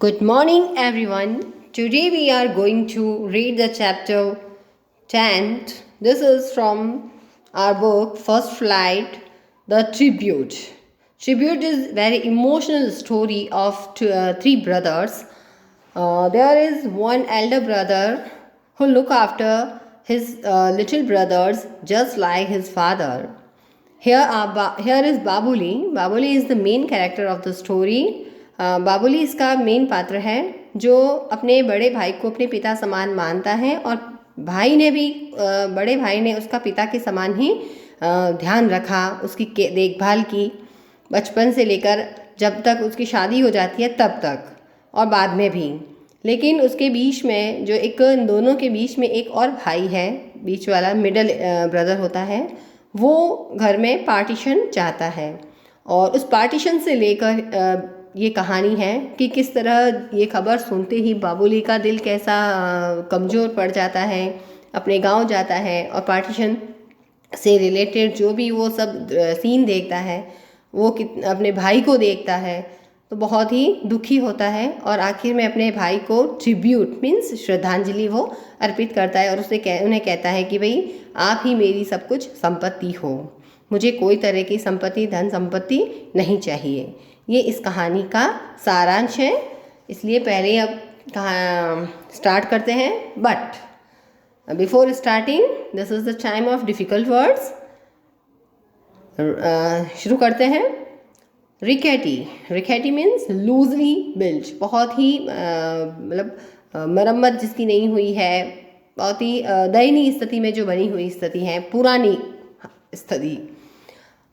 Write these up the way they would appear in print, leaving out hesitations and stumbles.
Good morning, everyone. Today we are going to read the chapter 10. This is from our book First Flight, The Tribute. Tribute is very emotional story of three brothers. There is one elder brother who look after his little brothers just like his father. Here is Babuli. Babuli is the main character of the story. Babuli इसका main पात्र है जो अपने बड़े भाई को अपने पिता समान मानता है और भाई ने भी बड़े भाई ने उसका पिता के समान ही ध्यान रखा, उसकी देखभाल की बचपन से लेकर जब तक उसकी शादी हो जाती है तब तक और बाद में भी। लेकिन उसके बीच में जो एक दोनों के बीच में एक और भाई है, बीच वाला मिडल ब्रदर होता है, वो घर में पार्टीशन चाहता है और उस पार्टीशन से लेकर ये कहानी है कि किस तरह ये खबर सुनते ही बाबुली का दिल कैसा कमज़ोर पड़ जाता है, अपने गांव जाता है और पार्टीशन से रिलेटेड जो भी वो सब सीन देखता है वो अपने भाई को देखता है तो बहुत ही दुखी होता है और आखिर में अपने भाई को ट्रिब्यूट मीन्स श्रद्धांजलि वो अर्पित करता है और उन्हें कहता है कि भाई आप ही मेरी सब कुछ संपत्ति हो, मुझे कोई तरह की संपत्ति धन संपत्ति नहीं चाहिए। ये इस कहानी का सारांश है। इसलिए पहले अब स्टार्ट करते हैं, but before starting this is the time of difficult words. शुरू करते हैं। रिकेटी मीन्स लूजली बिल्ट, बहुत ही मतलब मरम्मत जिसकी नहीं हुई है, बहुत ही दयनीय स्थिति में जो बनी हुई स्थिति है, पुरानी स्थिति।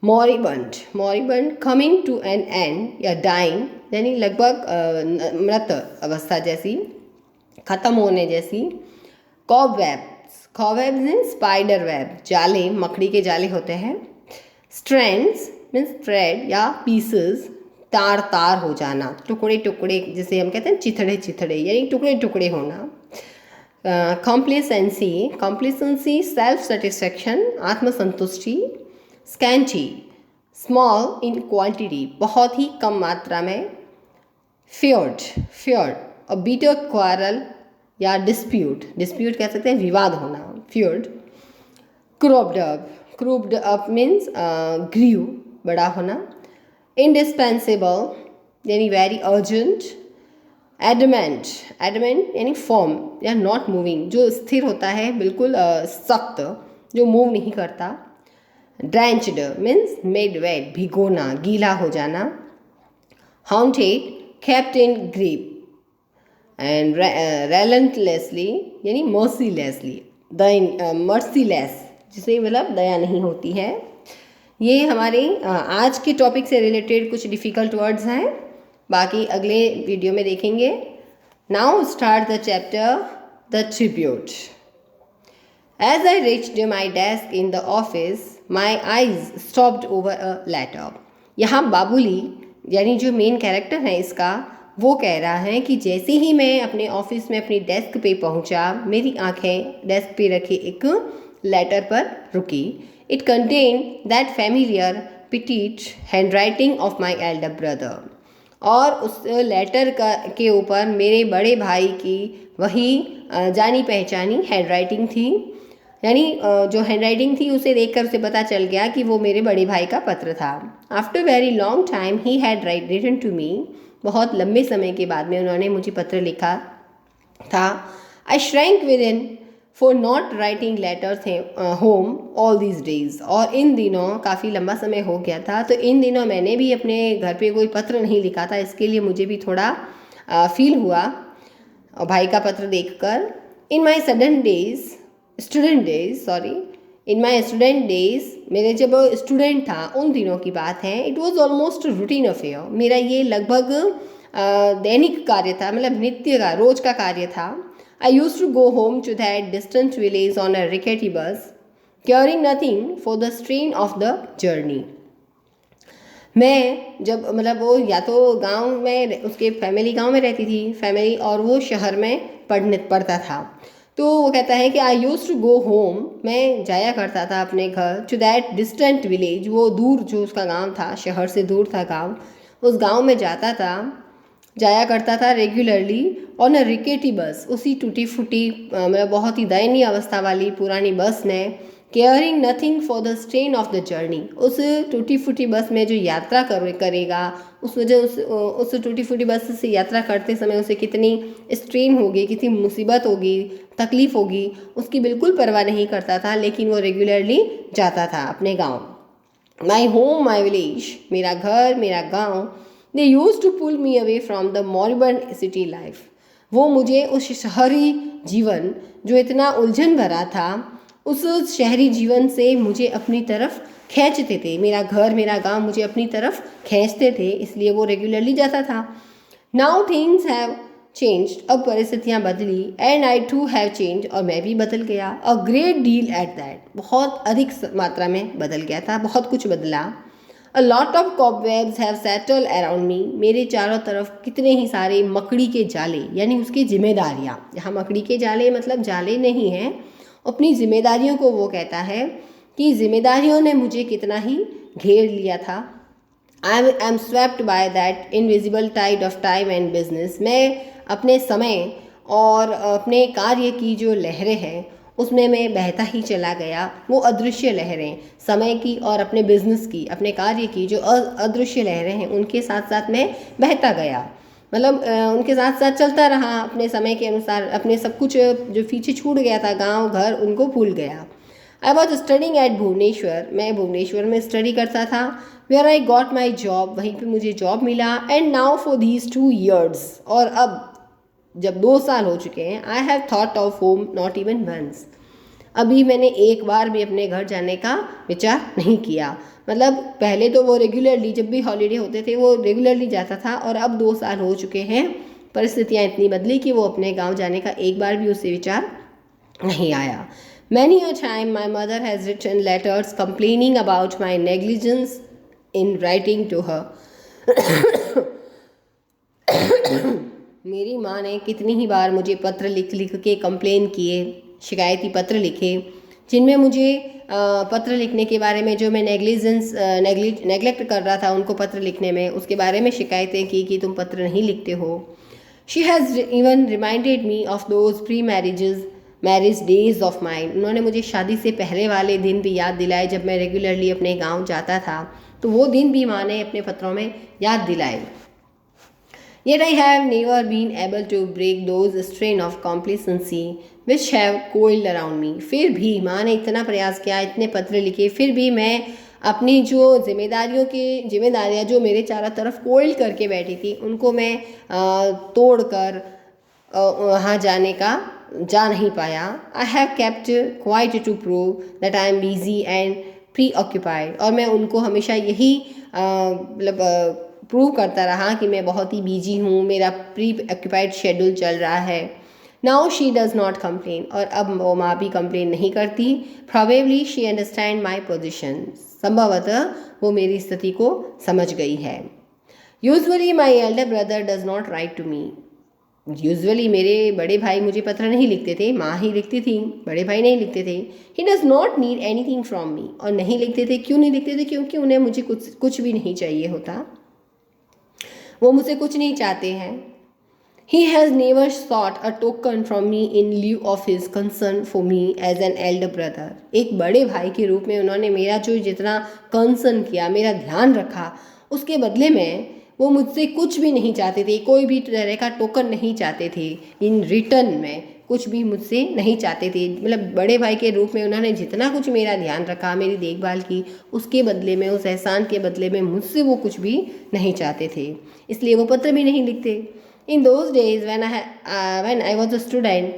मॉरिबंड कमिंग टू एन एंड या डाइंग यानी लगभग मृत अवस्था जैसी, ख़त्म होने जैसी। कॉबवेब्स मीन स्पाइडर वेब, जाले, मकड़ी के जाले होते हैं। स्ट्रैंड्स मीन्स थ्रेड या पीसेस, तार हो जाना, टुकड़े जिसे हम कहते हैं चिथड़े यानी टुकड़े होना। कॉम्प्लेसेंसी सेल्फ सेटिस्फैक्शन, आत्मसंतुष्टि। स्कैंची स्मॉल इन क्वांटिटी, बहुत ही कम मात्रा में। फ्योर्ड और बीटर क्वारल या डिस्प्यूट कह सकते हैं, विवाद होना, फ्योर्ड। क्रूप्ड अप मीन्स ग्रीव, बड़ा होना। इंडिस्पेंसिबल यानी वेरी अर्जेंट। एडमेंट यानी फॉर्म या नॉट मूविंग, जो स्थिर होता है, बिल्कुल सख्त, जो मूव नहीं करता। ड्रेंच्ड मीन्स मेड वेट, भिगोना, गीला हो जाना। Haunted kept in grip and relentlessly यानी मर्सीलेसली, मर्सीलेस जिसे मतलब दया नहीं होती है। ये हमारे आज के टॉपिक से रिलेटेड कुछ डिफ़िकल्ट वर्ड्स हैं, बाकी अगले वीडियो में देखेंगे। Now start the chapter the tribute. As I reached my desk in the office, my eyes stopped over a letter. यहाँ बाबुली यानी जो मेन कैरेक्टर है इसका, वो कह रहा है कि जैसे ही मैं अपने ऑफिस में अपनी डेस्क पे पहुँचा, मेरी आंखें डेस्क पे रखे एक लेटर पर रुकी। It contain that familiar petite handwriting of my elder brother, और उस लेटर के ऊपर मेरे बड़े भाई की वही जानी पहचानी हैंडराइटिंग थी। यानी जो हैंडराइटिंग थी उसे देखकर उसे पता चल गया कि वो मेरे बड़े भाई का पत्र था। After very long time he had written to me, बहुत लंबे समय के बाद में उन्होंने मुझे पत्र लिखा था। I shrank within for not writing letters home all these days, और इन दिनों काफ़ी लंबा समय हो गया था, तो इन दिनों मैंने भी अपने घर पे कोई पत्र नहीं लिखा था। इसके लिए मुझे भी थोड़ा फील हुआ भाई का पत्र देखकर। इन माई स्टूडेंट डेज, मेरे जब स्टूडेंट था उन दिनों की बात है। It was almost routine affair, मेरा ये लगभग दैनिक कार्य था, मतलब नित्य का, रोज का कार्य था। I used to go home to that distant village on a rickety bus, caring nothing for the strain of the journey. मैं जब मतलब वो या तो गांव में, उसके फैमिली गांव में रहती थी फैमिली, और वो शहर में पढ़ता था। तो वो कहता है कि आई यूज टू गो होम, मैं जाया करता था अपने घर, टू दैट डिस्टेंट विलेज, वो दूर जो उसका गांव था, शहर से दूर था गांव, उस गांव में जाता था। जाया करता था रेगुलरली ऑन अ रिकेटी बस, उसी टूटी फूटी मतलब बहुत ही दयनीय अवस्था वाली पुरानी बस में, caring nothing for the strain of the journey. उस टूटी फूटी बस में जो यात्रा करेगा, उस वजह उस टूटी फूटी बस से यात्रा करते समय उसे कितनी स्ट्रेन होगी, कितनी मुसीबत होगी, तकलीफ होगी, उसकी बिल्कुल परवाह नहीं करता था, लेकिन वो रेगुलरली जाता था अपने गाँव। माई होम माई विलेज, मेरा घर मेरा गाँव, they used to pull me away from the modern city life. वो मुझे उस शहरी जीवन जो इतना उलझन भरा था, उस शहरी जीवन से मुझे अपनी तरफ खींचते थे। मेरा घर मेरा गांव मुझे अपनी तरफ खींचते थे, इसलिए वो रेगुलरली जाता था। नाउ थिंग्स हैव चेंज्ड, अब परिस्थितियाँ बदली, and I too have change, और मैं भी बदल गया। A great deal at that, बहुत अधिक मात्रा में बदल गया था, बहुत कुछ बदला। A lot of cobwebs have settle around me, मेरे चारों तरफ कितने ही सारे मकड़ी के जाले, यानी उसकी जिम्मेदारियाँ। यहाँ मकड़ी के जाले मतलब जाले नहीं हैं, अपनी जिम्मेदारियों को वो कहता है कि जिम्मेदारियों ने मुझे कितना ही घेर लिया था। I am swept by that invisible tide of time and business, मैं अपने समय और अपने कार्य की जो लहरें हैं उसमें मैं बहता ही चला गया। वो अदृश्य लहरें, समय की और अपने बिजनेस की, अपने कार्य की जो अदृश्य लहरें हैं, उनके साथ साथ मैं बहता गया। मतलब उनके साथ साथ चलता रहा, अपने समय के अनुसार अपने सब कुछ जो पीछे छूट गया था, गांव घर, उनको भूल गया। I was studying at Bhubaneswar, मैं भुवनेश्वर में स्टडी करता था। Where I got my job, वहीं पे मुझे जॉब मिला। And now for these 2 years, और अब जब 2 साल हो चुके हैं, I have thought of home not even once, अभी मैंने एक बार भी अपने घर जाने का विचार नहीं किया। मतलब पहले तो वो रेगुलरली जब भी हॉलीडे होते थे वो रेगुलरली जाता था, और अब 2 साल हो चुके हैं, परिस्थितियाँ इतनी बदली कि वो अपने गांव जाने का एक बार भी उससे विचार नहीं आया। Many a time my mother has written letters complaining about my negligence in writing to her. मेरी माँ ने कितनी ही बार मुझे पत्र लिख लिख के कंप्लेन किए, शिकायती पत्र लिखे, जिनमें मुझे पत्र लिखने के बारे में जो मैं नेग्लेक्ट कर रहा था उनको पत्र लिखने में, उसके बारे में शिकायतें की कि तुम पत्र नहीं लिखते हो। She has even reminded me of those pre marriage days of mind, उन्होंने मुझे शादी से पहले वाले दिन भी याद दिलाए जब मैं रेगुलरली अपने गाँव जाता था, तो वो दिन भी माँ ने अपने पत्रों में याद दिलाए। Yet I have never been able to break those strain of complacency which have coiled around me. फिर भी माँ ने इतना प्रयास किया, इतने पत्र लिखे, फिर भी मैं अपनी जो जिम्मेदारियाँ जो मेरे चारों तरफ कोल्ड करके बैठी थी, उनको मैं तोड़ कर वहाँ जा नहीं पाया। I have kept quite to prove that I am busy and preoccupied, और मैं उनको हमेशा यही मतलब प्रूव करता रहा कि मैं बहुत ही बिजी हूँ, मेरा प्री ऑक्यूपाइड शेड्यूल चल रहा है। Now she does not complain, और अब वो माँ भी कंप्लेन नहीं करती। Probably she understand my position, संभवतः वो मेरी स्थिति को समझ गई है। Usually my elder brother does not write to me, usually मेरे बड़े भाई मुझे पत्र नहीं लिखते थे, माँ ही लिखती थी, बड़े भाई नहीं लिखते थे। He does not need anything from me, और नहीं लिखते थे, क्यों नहीं लिखते थे? क्योंकि उन्हें मुझे कुछ भी नहीं चाहिए होता, वो मुझसे कुछ नहीं चाहते हैं। He has never sought a token from me in lieu of his concern for me as an elder brother. एक बड़े भाई के रूप में उन्होंने मेरा जो जितना कंसर्न किया, मेरा ध्यान रखा, उसके बदले में वो मुझसे कुछ भी नहीं चाहते थे, कोई भी तरह का टोकन नहीं चाहते थे। इन रिटर्न में कुछ भी मुझसे नहीं चाहते थे, मतलब बड़े भाई के रूप में उन्होंने जितना कुछ मेरा ध्यान रखा, मेरी देखभाल की, उसके बदले में, उस एहसान के बदले में मुझसे वो कुछ भी नहीं चाहते थे, इसलिए वो पत्र भी नहीं लिखते। In those days when I was a student,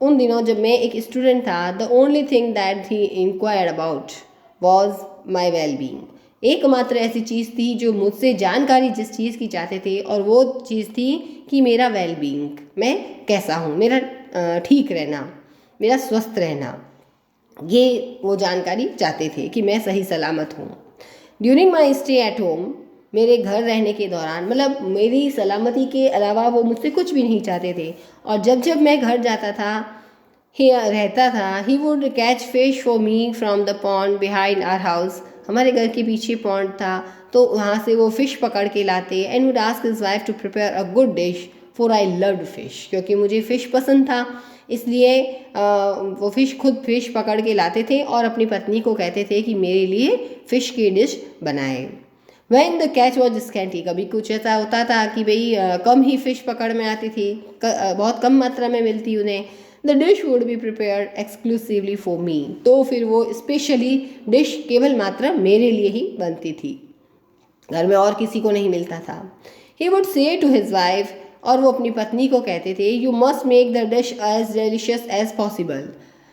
उन दिनों जब मैं एक स्टूडेंट था, the only thing that he inquired about was my well-being. एकमात्र ऐसी चीज़ थी जो मुझसे जानकारी जिस चीज़ की चाहते थे, और वो चीज़ थी कि मेरा वेल-बीइंग, मैं कैसा हूँ, मेरा ठीक रहना, मेरा स्वस्थ रहना, ये वो जानकारी चाहते थे कि मैं सही सलामत हूँ। During my stay at home, मेरे घर रहने के दौरान, मतलब मेरी सलामती के अलावा वो मुझसे कुछ भी नहीं चाहते थे। और जब जब मैं घर जाता था, रहता था, he would catch fish for me from the pond behind our house, हमारे घर के पीछे पॉन्ड था, तो वहाँ से वो फ़िश पकड़ के लाते and would ask his wife to prepare a good dish for I loved fish, क्योंकि मुझे फ़िश पसंद था, इसलिए वो खुद फ़िश पकड़ के लाते थे और अपनी पत्नी को कहते थे कि मेरे लिए फ़िश की डिश बनाए। When the catch was scanty, कभी कुछ ऐसा होता था कि भाई कम ही फ़िश पकड़ में आती थी, बहुत कम मात्रा में मिलती उन्हें, the dish would be prepared exclusively for me, तो फिर वो स्पेशली डिश केवल मात्र मेरे लिए ही बनती थी, घर में और किसी को नहीं मिलता था। He would say to his wife, और वो अपनी पत्नी को कहते थे, you must make the dish as delicious as possible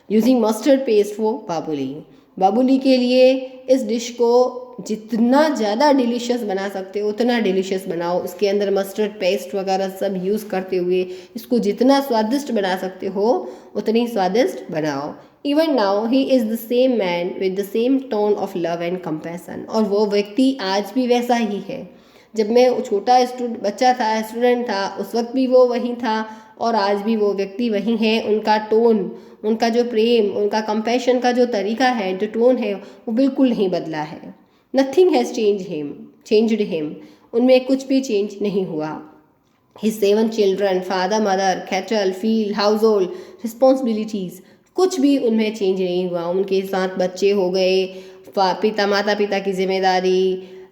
using mustard paste for Babuli, Babuli के लिए इस डिश को जितना ज़्यादा डिलीशियस बना सकते हो उतना डिलीशियस बनाओ, इसके अंदर मस्टर्ड पेस्ट वगैरह सब यूज़ करते हुए इसको जितना स्वादिष्ट बना सकते हो उतनी स्वादिष्ट बनाओ। Even now he is the same man with the same tone of love and compassion, और वो व्यक्ति आज भी वैसा ही है। जब मैं छोटा बच्चा था, स्टूडेंट था, उस वक्त भी वो वही था और आज भी वो व्यक्ति वही है। उनका टोन, उनका जो प्रेम, उनका कंपैशन का जो तरीका है, जो टोन है, वो बिल्कुल नहीं बदला है। नथिंग हैज़ चेंज्ड हिम, उनमें कुछ भी चेंज नहीं हुआ। His 7 children, father, mother, cattle, field, household, responsibilities, कुछ भी उनमें चेंज नहीं हुआ। उनके साथ बच्चे हो गए, माता पिता की जिम्मेदारी,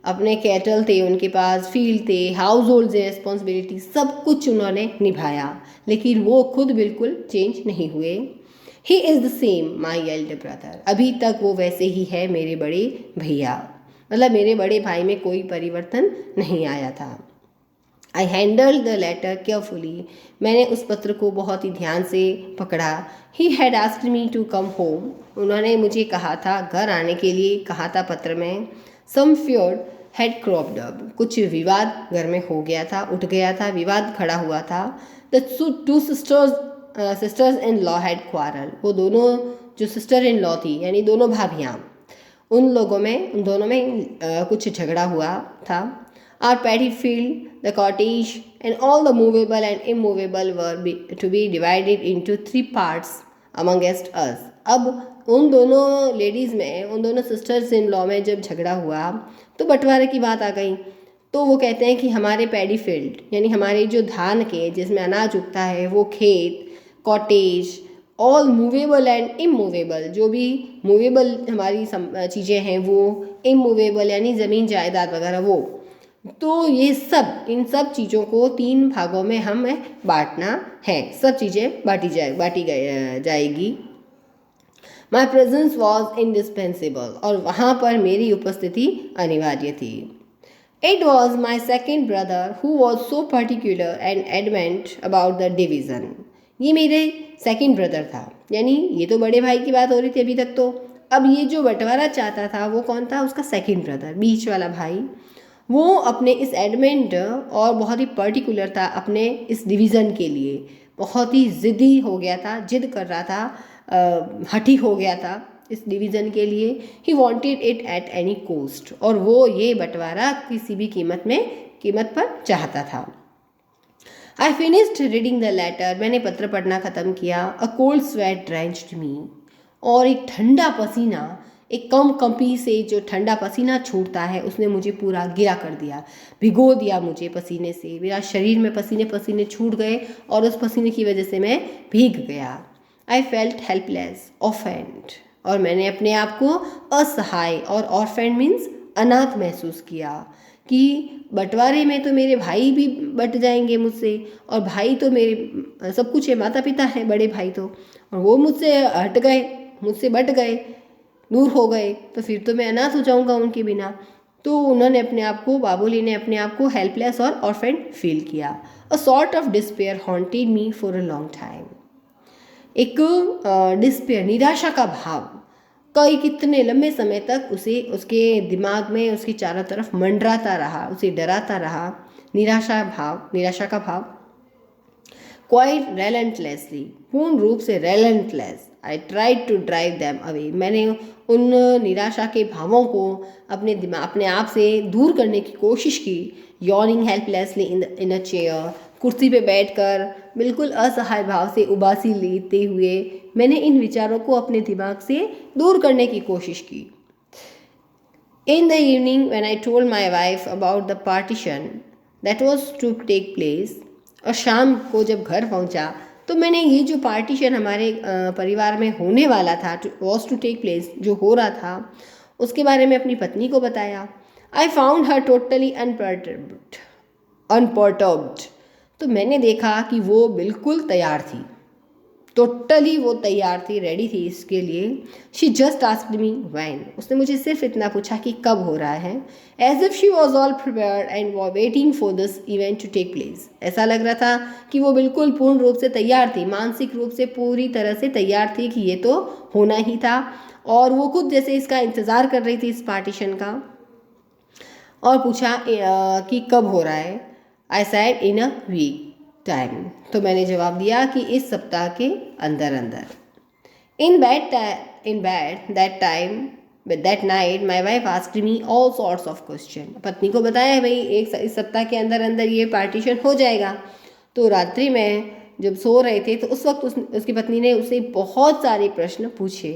अपने कैटल थे उनके पास, फील्ड थे, हाउस होल्ड से रिस्पॉन्सिबिलिटी, सब कुछ उन्होंने निभाया, लेकिन वो खुद बिल्कुल चेंज नहीं हुए। He is the same my elder brother, अभी तक वो वैसे ही है मेरे बड़े भैया, मतलब मेरे बड़े भाई में कोई परिवर्तन नहीं आया था। I handled the letter carefully, मैंने उस पत्र को बहुत ही ध्यान से पकड़ा। He had asked me to come home, उन्होंने मुझे कहा था, घर आने के लिए कहा था पत्र में। सम फ्योर्ड हैड क्रॉप्ड अप, कुछ विवाद घर में हो गया था, उठ गया था, विवाद खड़ा हुआ था। The two sisters in law had quarrel, वो दोनों जो सिस्टर इन लॉ थी यानी दोनों भाभियाँ, उन दोनों में कुछ झगड़ा हुआ था। Our paddy field, the cottage and all the movable and immovable were to be divided into 3 parts amongst us. अब उन दोनों लेडीज़ में, उन दोनों सिस्टर्स इन लॉ में जब झगड़ा हुआ तो बंटवारे की बात आ गई। तो वो कहते हैं कि हमारे पैडी फील्ड यानी हमारे जो धान के जिसमें अनाज उगता है वो खेत, cottage, all movable and immovable, जो भी मूवेबल हमारी चीज़ें हैं वो, इमूवेबल यानी ज़मीन जायदाद वगैरह वो, तो ये सब, इन सब चीज़ों को 3 भागों में हमें बांटना है, सब चीज़ें बांटी जाएगी। माई प्रेजेंस वॉज इंडिस्पेंसिबल, और वहाँ पर मेरी उपस्थिति अनिवार्य थी। It was my second brother who was so particular and adamant about the division, ये मेरे सेकंड ब्रदर था, यानी ये तो बड़े भाई की बात हो रही थी अभी तक तो, अब ये जो बंटवारा चाहता था वो कौन था, उसका सेकंड ब्रदर, बीच वाला भाई। वो अपने इस एडमेंट और बहुत ही पर्टिकुलर था अपने इस डिवीज़न के लिए, बहुत ही ज़िद्दी हो गया था, जिद कर रहा था, हठी हो गया था इस डिवीज़न के लिए। He wanted it at any cost, और वो ये बंटवारा किसी भी कीमत पर चाहता था। I finished reading the letter, मैंने पत्र पढ़ना ख़त्म किया। A cold sweat drenched me, और एक ठंडा पसीना, एक कंपी से जो ठंडा पसीना छूटता है उसने मुझे पूरा गिला कर दिया, भिगो दिया मुझे पसीने से, मेरा शरीर में पसीने छूट गए और उस पसीने की वजह से मैं भीग गया। आई फेल्ट हेल्पलेस, ऑफेंड, और मैंने अपने आप को असहाय, और ऑर्फेंड मीन्स अनाथ महसूस किया कि बंटवारे में तो मेरे भाई भी बट जाएंगे मुझसे, और भाई तो मेरे सब कुछ है, माता पिता हैं बड़े भाई तो, और वो मुझसे हट गए, मुझसे बट गए, दूर हो गए, तो फिर तो मैं अनाथ हो जाऊंगा उनके बिना। तो उन्होंने अपने आप को, बाबुली ने अपने आप को हेल्पलेस और ऑर्फेंड फील किया। A sort of despair haunted me for a long time, एक डिस्पेयर, निराशा का भाव कितने लंबे समय तक उसे, उसके दिमाग में, उसके चारों तरफ मंडराता रहा, उसे डराता रहा। निराशा का भाव। क्वाइट रेलेंटलेसली, पूर्ण रूप से relentless, I tried to drive them away, मैंने उन निराशा के भावों को अपने आप से दूर करने की कोशिश की। यॉर्निंग हेल्पलेसली इन अ चेयर, कुर्सी पे बैठकर बिल्कुल असहाय भाव से उबासी लेते हुए मैंने इन विचारों को अपने दिमाग से दूर करने की कोशिश की। In the evening, when I told my wife about the partition that was to take place, और शाम को जब घर पहुंचा तो मैंने ये जो पार्टीशन हमारे परिवार में होने वाला था, वॉज टू टेक प्लेस, जो हो रहा था, उसके बारे में अपनी पत्नी को बताया। I found her totally unperturbed. तो मैंने देखा कि वो बिल्कुल तैयार थी, टोटली वो तैयार थी, रेडी थी इसके लिए। She just asked me when, उसने मुझे सिर्फ इतना पूछा कि कब हो रहा है। As if she was all prepared and waiting for this event to take place. ऐसा लग रहा था कि वो बिल्कुल पूर्ण रूप से तैयार थी, मानसिक रूप से पूरी तरह से तैयार थी कि ये तो होना ही था, और वो खुद जैसे इसका इंतज़ार कर रही थी, इस पार्टीशन का। और पूछा कि कब हो रहा है। I said in a week time. तो मैंने जवाब दिया कि इस सप्ताह के अंदर अंदर। In bed that night my wife asked me all sorts of question. पत्नी को बताया भाई इस सप्ताह के अंदर अंदर ये पार्टीशन हो जाएगा। तो रात्रि में जब सो रहे थे तो उस वक्त उसकी पत्नी ने उससे बहुत सारे प्रश्न पूछे।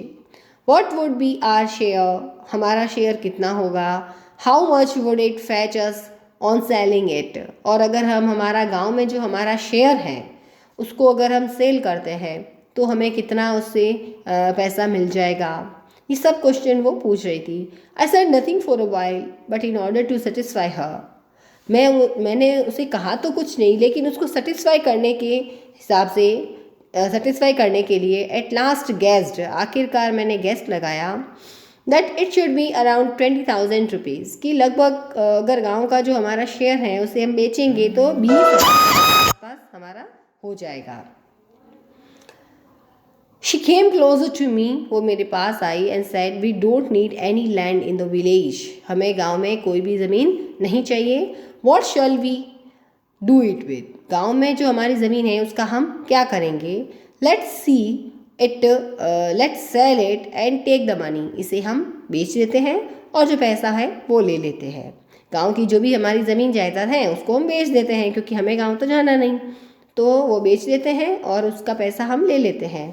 What would be our share, हमारा शेयर कितना होगा। How much would it fetch us on selling it, और अगर हम हमारा गांव में जो हमारा शेयर है उसको अगर हम सेल करते हैं तो हमें कितना उससे पैसा मिल जाएगा। ये सब क्वेश्चन वो पूछ रही थी। I said nothing for a while but in order to satisfy her. मैंने उसे कहा तो कुछ नहीं, लेकिन उसको सेटिस्फाई करने के हिसाब से, सेटिस्फाई करने के लिए एट लास्ट गेस्ड, आखिरकार मैंने गेस्ट लगाया that it should be around 20,000 rupees, कि लगभग अगर गांव का जो हमारा शेयर है उसे हम बेचेंगे तो 20,000 के पास हमारा हो जाएगा। She came closer to me, वो मेरे पास आई and said we don't need any land in the village, हमें गांव में कोई भी ज़मीन नहीं चाहिए। What shall we do it with, गांव में जो हमारी ज़मीन है उसका हम क्या करेंगे। Let's see it, let's sell it and take the money, इसे हम बेच देते हैं और जो पैसा है वो ले लेते हैं। गांव की जो भी हमारी ज़मीन जायदाद है उसको हम बेच देते हैं, क्योंकि हमें गांव तो जाना नहीं, तो वो बेच देते हैं और उसका पैसा हम ले लेते हैं।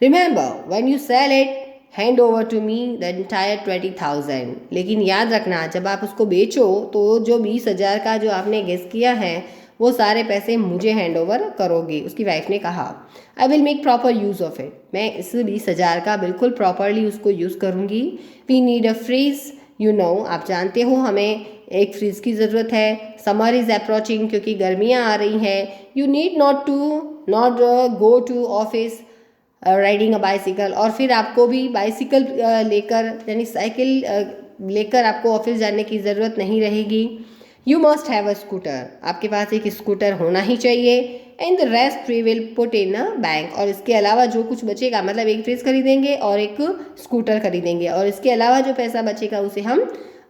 Remember when you sell it hand over to me the entire 20,000, लेकिन याद रखना जब आप उसको बेचो तो जो 20,000 का जो आपने गेस किया है वो सारे पैसे मुझे हैंड ओवर करोगे, उसकी वाइफ ने कहा। I will make proper use of it, मैं इस 20,000 का बिल्कुल प्रॉपरली उसको यूज़ करूँगी। We need a fridge, you know, आप जानते हो हमें एक फ्रिज की ज़रूरत है। समर इज़ अप्रोचिंग, क्योंकि गर्मियाँ आ रही हैं। You need not go to office riding a bicycle, और फिर आपको भी बाइसिकल लेकर यानी साइकिल लेकर आपको ऑफिस जाने की ज़रूरत नहीं रहेगी। You must have a scooter, आपके पास एक स्कूटर होना ही चाहिए। And the rest we will put in a bank, और इसके अलावा जो कुछ बचेगा, मतलब एक फ्रिज खरीदेंगे और एक स्कूटर खरीदेंगे, और इसके अलावा जो पैसा बचेगा उसे हम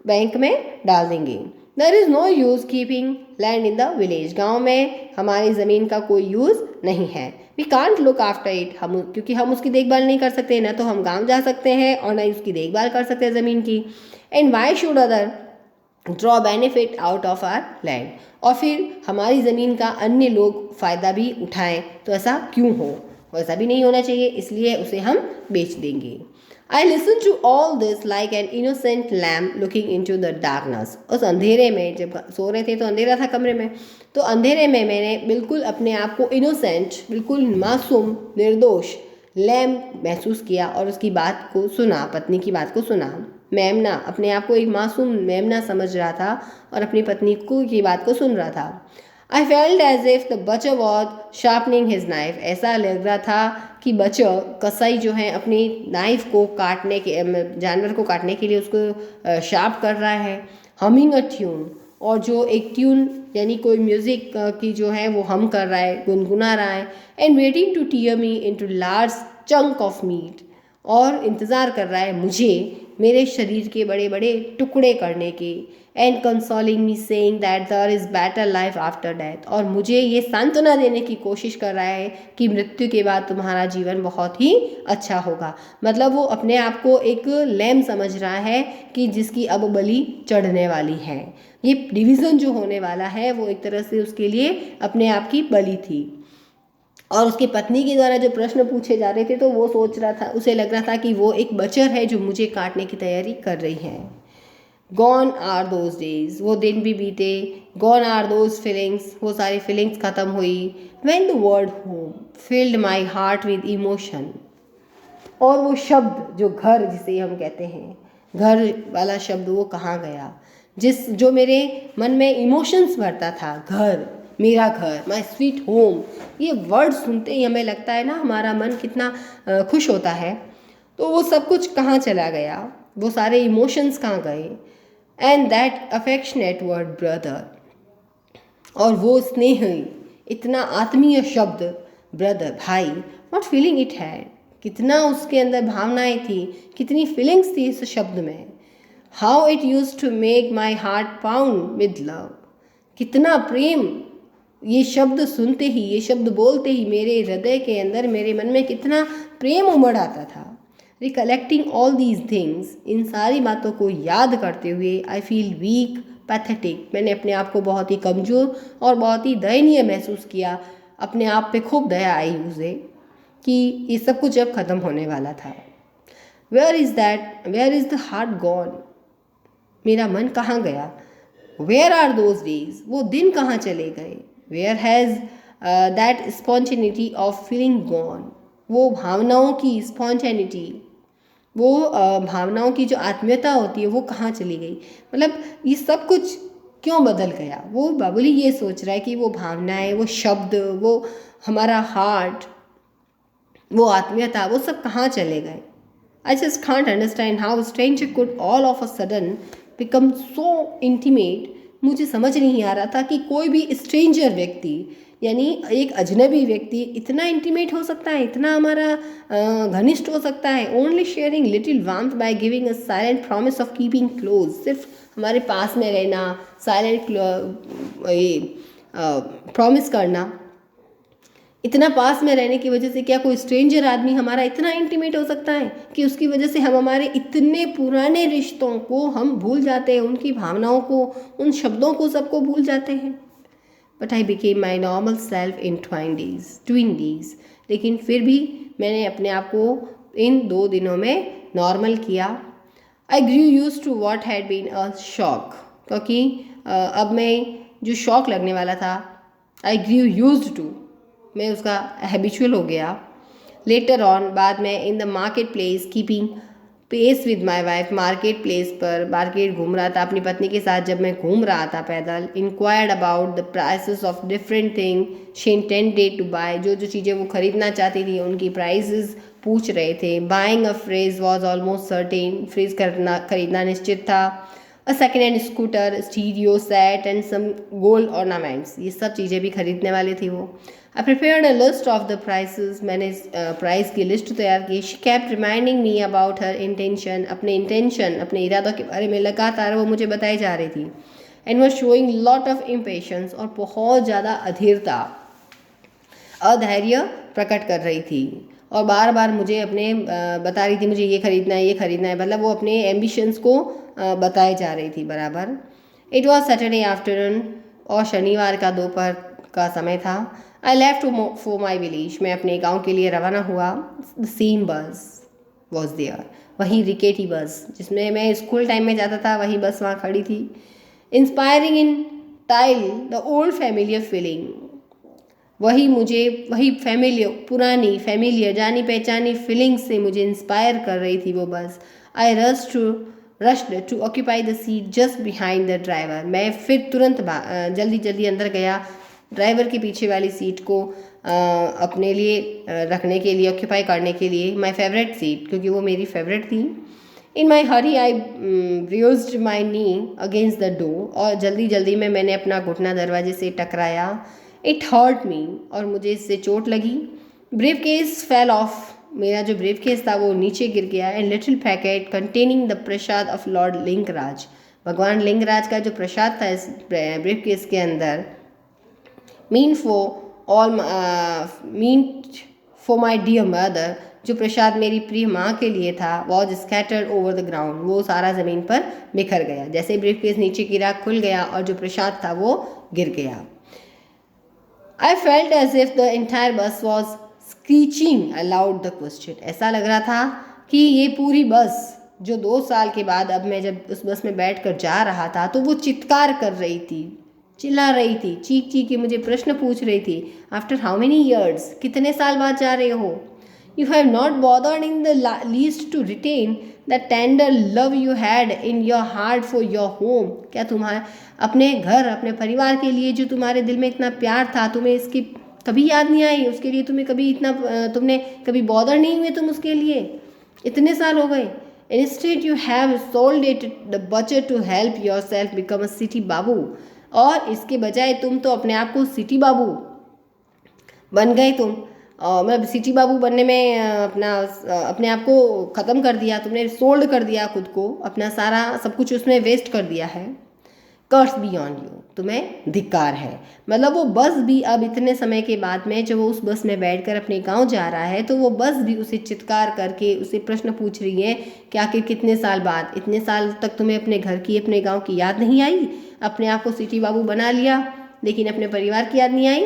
बैंक में डाल देंगे। There is no use keeping land in the village, गाँव में हमारी ज़मीन का कोई यूज़ नहीं है। We can't look after it, हम क्योंकि हम उसकी देखभाल नहीं कर सकते, ना तो हम गाँव जा सकते हैं और ना ही उसकी देखभाल कर सकते हैं ज़मीन की। And why should other draw benefit out of our land, और फिर हमारी ज़मीन का अन्य लोग फ़ायदा भी उठाएं, तो ऐसा क्यों हो, वैसा भी नहीं होना चाहिए, इसलिए उसे हम बेच देंगे। I listen to all this like an innocent lamb looking into the darkness, उस अंधेरे में, जब सो रहे थे तो अंधेरा था कमरे में, तो अंधेरे में मैंने बिल्कुल अपने आप को इनोसेंट, बिल्कुल मासूम, निर्दोष लैम्प महसूस किया और उसकी बात को सुना, पत्नी की बात को सुना। मेमना, अपने आप को एक मासूम मेमना समझ रहा था और अपनी पत्नी की बात को सुन रहा था। I felt as if the butcher was sharpening his knife, ऐसा लग रहा था कि बचर, कसाई जो है, अपनी नाइफ को काटने के, जानवर को काटने के लिए उसको शार्प कर रहा है। हमिंग अ ट्यून, और जो एक ट्यून यानी कोई म्यूज़िक की जो है वो हम कर रहा है, गुनगुना रहा है। And waiting to tear me into large chunk of meat, और इंतज़ार कर रहा है मुझे मेरे शरीर के बड़े बड़े टुकड़े करने के। And consoling me saying that there is better life after death, और मुझे ये सांत्वना देने की कोशिश कर रहा है कि मृत्यु के बाद तुम्हारा जीवन बहुत ही अच्छा होगा। मतलब वो अपने आप को एक लैम समझ रहा है कि जिसकी अब बलि चढ़ने वाली है। ये डिवीज़न जो होने वाला है वो एक तरह से उसके लिए अपने आप की बलि थी। और उसकी पत्नी के द्वारा जो प्रश्न पूछे जा रहे थे तो वो सोच रहा था, उसे लग रहा था कि वो एक बचर है जो मुझे काटने की तैयारी कर रही है। गॉन आर दोज डेज, वो दिन भी बीते। गॉन आर दोज फीलिंग्स, वो सारी फीलिंग्स ख़त्म हुई। When the word home field my heart with emotion, और वो शब्द जो घर जिसे हम कहते हैं, घर वाला शब्द वो कहाँ गया, जो मेरे मन में इमोशंस भरता था। घर, मेरा घर, माई स्वीट होम, ये वर्ड सुनते ही हमें लगता है ना हमारा मन कितना खुश होता है। तो वो सब कुछ कहाँ चला गया, वो सारे इमोशंस कहाँ गए। And that affectionate word brother, और वो स्नेह, इतना आत्मीय शब्द ब्रदर, भाई, नॉट फीलिंग इट हैड, कितना उसके अंदर भावनाएं थी, कितनी फीलिंग्स थी इस शब्द में। How it use to make my heart pound with love, कितना प्रेम, ये शब्द सुनते ही, ये शब्द बोलते ही मेरे हृदय के अंदर, मेरे मन में कितना प्रेम उमड़ आता था। रिकलेक्टिंग ऑल दीज थिंग्स, इन सारी बातों को याद करते हुए, आई फील वीक पैथेटिक, मैंने अपने आप को बहुत ही कमज़ोर और बहुत ही दयनीय महसूस किया। अपने आप पे खूब दया आई मुझे कि ये सब कुछ अब ख़त्म होने वाला था। Where is that, where is the heart gone, मेरा मन कहाँ गया। वेयर आर दोज डेज, वो दिन कहाँ चले गए। Where has that spontaneity of feeling gone, वो भावनाओं की स्पॉन्टेनिटी, वो भावनाओं की जो आत्मीयता होती है वो कहाँ चली गई। मतलब ये सब कुछ क्यों बदल गया। वो बाबुली ये सोच रहा है कि वो भावनाएं, वो शब्द, वो हमारा हार्ट, वो आत्मीयता, वो सब कहाँ चले गए। I just can't understand how stranger could all of a sudden become so intimate. मुझे समझ नहीं आ रहा था कि कोई भी स्ट्रेंजर व्यक्ति, यानी एक अजनबी व्यक्ति इतना इंटीमेट हो सकता है, इतना हमारा घनिष्ठ हो सकता है। Only sharing little warmth by giving a silent promise of keeping close, सिर्फ हमारे पास में रहना, साइलेंट प्रॉमिस करना, इतना पास में रहने की वजह से क्या कोई स्ट्रेंजर आदमी हमारा इतना इंटीमेट हो सकता है कि उसकी वजह से हम हमारे इतने पुराने रिश्तों को हम भूल जाते हैं, उनकी भावनाओं को, उन शब्दों को, सबको भूल जाते हैं। But I became my normal self in twin days, लेकिन फिर भी मैंने अपने आप को इन 2 दिनों में नॉर्मल किया। I grew used to what had been a shock, क्योंकि अब मैं जो शॉक लगने वाला था, आई ग्रू यूज टू, मैं उसका हैबिचुअल हो गया। लेटर ऑन, बाद में, in the market place keeping pace with my wife, market place पर मार्केट घूम रहा था अपनी पत्नी के साथ, जब मैं घूम रहा था पैदल। Inquired about the prices of different thing she intended to buy, जो जो चीज़ें वो खरीदना चाहती थी उनकी प्राइसेस पूछ रहे थे। Buying a fridge was almost certain, fridge खरीदना निश्चित था। A second hand scooter, stereo set and some gold ornaments, ये सब चीज़ें भी खरीदने वाले थे वो। I prepared a list of the prices, मैंने प्राइस की लिस्ट तैयार की। She kept reminding me about her intention, अपने इरादों के बारे में लगातार वो मुझे बताई जा रही थी। And was showing lot of impatience, और बहुत ज़्यादा अधैर्य प्रकट कर रही थी, और बार बार मुझे अपने बता रही थी मुझे ये खरीदना है, ये खरीदना है, मतलब वो अपने एम्बिशंस को बताए जा रही थी बराबर। इट वॉज सैटरडे आफ्टरनून, और शनिवार का दोपहर का समय था। I left for my village, मैं अपने गांव के लिए रवाना हुआ। द सेम बस वॉज देयर, वही रिकेटी बस जिसमें मैं स्कूल टाइम में जाता था, वही बस वहाँ खड़ी थी। Inspiring in tile the old familiar feeling, वही फैमिलियर जानी पहचानी फीलिंग से मुझे इंस्पायर कर रही थी वो bus. I rushed to occupy the seat just behind the driver, मैं फिर तुरंत जल्दी जल्दी अंदर गया, ड्राइवर के पीछे वाली सीट को अपने लिए रखने के लिए, ऑक्यूपाई करने के लिए। माई फेवरेट सीट, क्योंकि वो मेरी फेवरेट थी। In my hurry I bruised my knee against the door, और जल्दी जल्दी में मैंने अपना घुटना दरवाजे से टकराया। इट हर्ट मी, और मुझे इससे चोट लगी। ब्रीफ केस फेल ऑफ, मेरा जो ब्रीफ केस था वो नीचे गिर गया। And little packet containing the Prasad of Lord Lingaraj, भगवान लिंगराज का जो प्रसाद था इस ब्रीफ केस के अंदर, meant for my dear mother, जो प्रसाद मेरी प्रिय माँ के लिए था, was scattered over the ground, वो सारा ज़मीन पर बिखर गया। जैसे ब्रीफ केस नीचे गिरा, खुल गया, और जो प्रसाद था वो गिर गया। I felt as if the entire bus was screeching aloud the question. ऐसा लग रहा था कि ये पूरी बस जो 2 साल के बाद अब मैं जब उस बस में बैठ कर जा रहा था तो वो चित्कार कर रही थी, चिल्ला रही थी, चीख चीख के मुझे प्रश्न पूछ रही थी। आफ्टर हाउ मेनी ईयर्स, कितने साल बाद जा रहे हो? You have not bothered in the least to retain the tender love you had in your heart for your home. क्या तुम्हारे अपने घर, अपने परिवार के लिए जो तुम्हारे दिल में इतना प्यार था, तुम्हें इसकी कभी याद नहीं आई? उसके लिए तुम्हें कभी इतना तुमने कभी बॉदर नहीं हुए तुम उसके लिए? इतने साल हो गए। Instead you have sold it the butcher to help yourself become a city बाबू। और इसके बजाय तुम तो अपने आप को सिटी बाबू बन गए। तुम मतलब सिटी बाबू बनने में अपने आप को ख़त्म कर दिया तुमने, सोल्ड कर दिया खुद को, अपना सारा सब कुछ उसमें वेस्ट कर दिया है। कर्स बी ऑन यू, तुम्हें धिक्कार है। मतलब वो बस भी अब इतने समय के बाद में जब वो उस बस में बैठकर अपने गांव जा रहा है तो वो बस भी उसे चित्कार करके उसे प्रश्न पूछ रही है कि आखिर कितने साल बाद, इतने साल तक तुम्हें अपने घर की, अपने गांव की याद नहीं आई? अपने आप को सिटी बाबू बना लिया लेकिन अपने परिवार की याद नहीं आई?